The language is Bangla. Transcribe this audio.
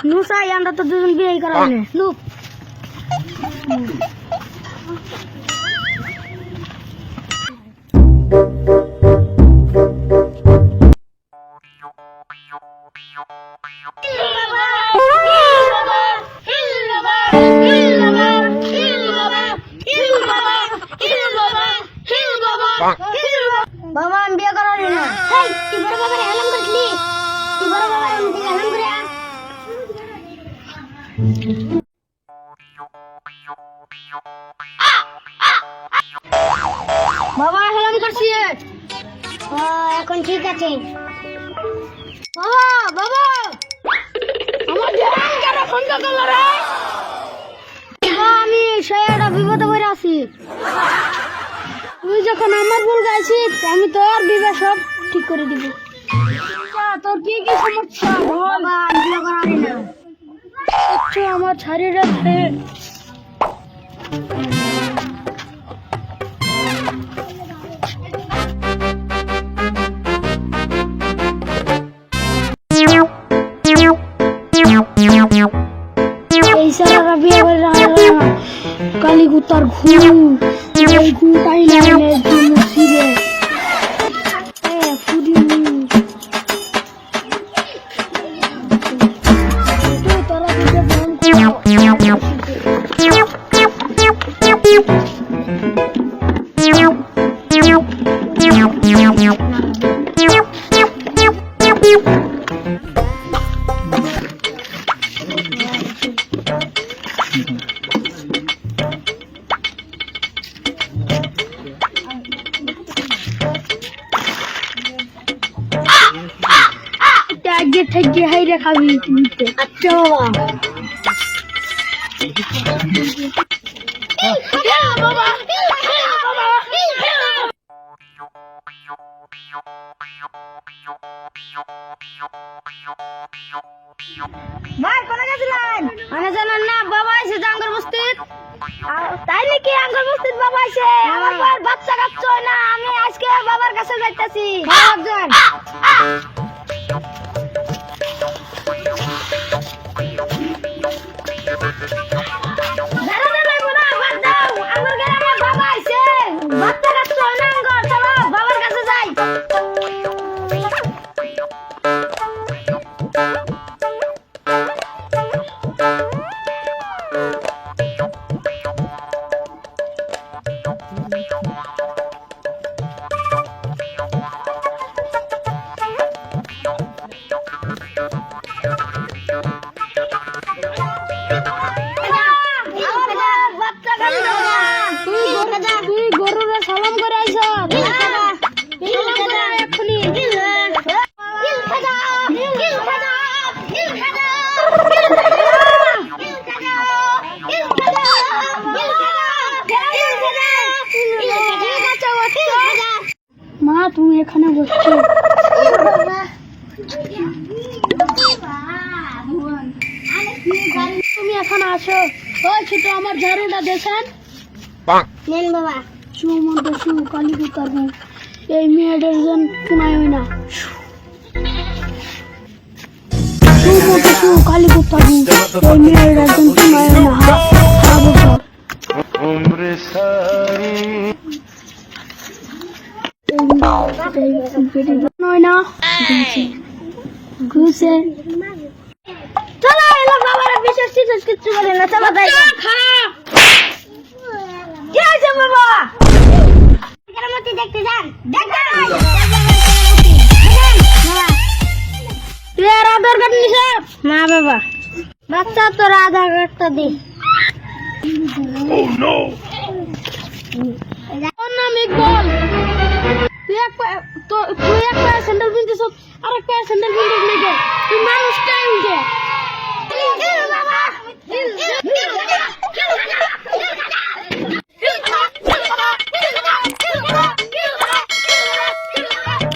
নুসাই আমরা তো দুজন বিয়ে করাবো নুপ বাবা আমি বিয়ে করাবো না তুই বড় বাবার হেলাম করছিলি তুই বড় বাবার হেলাম করে বাবা হেলাম করছি এখন ঠিক আছে বাবা বাবা আমার ধ্যান কেন ফোন করলো রে আমি সেটা বিপদে পড়ে আছি তুই যখন আমার ভুল গাইছিস আমি তোর বিবাহ সব ঠিক করে দিব তোর কি কি সমস্যা বাবা আমি বিয়ে করাবি না আচ্ছা আমার ছাড়িয়ে রাখে এই সারা বিয়ে করে কালী কুত্তার ঘুম এই ঘুমটাই লাগলে ছিঁড়ে আগে থেকে হাইরে খাবি আচ্ছা বাবা ভাই কোন গেছিলেন আমি জানেন না বাবা এসে জাঙ্গর বস্তির তাই নাকি আঙ্গর বস্তির বাবা এসে আমার বাচ্চা কাচ্চা না আমি আজকে বাবার কাছে যাইতাছি ভাবছেন বাচ্চা কাচ্চা না আঙ্গর চলো বাবার কাছে যাই সালাম করে আইস মা তুমি এখানে বসছো তুমি এখন আসো ওই ছোট আমার ঝাড়ুটা দেখেন নেন বাবা সুমন্ত সু কালীপুতার এই মেয়েদের জন শোনায় না সুমন্ত সু কালীপুতার এই মেয়েদের জন শোনায় না নয় না ঘুষে চলো এলো বাবার বিশেষ কিছু বলে না চলো যাই খারাপ কি হয়েছে বাবা কেরামতি দেখতে যান দেখতে তুই আর আধার কার্ড নিস না বাবা বাচ্চা তোর আধার কার্ডটা দি তোর নাম ইকবল। তুই এক পায়ে স্যান্ডেল পিনতেছ, আর এক পায়ে স্যান্ডেল পিনতেছ নাকি? তুই মানুষটাই উল্টে। বাবা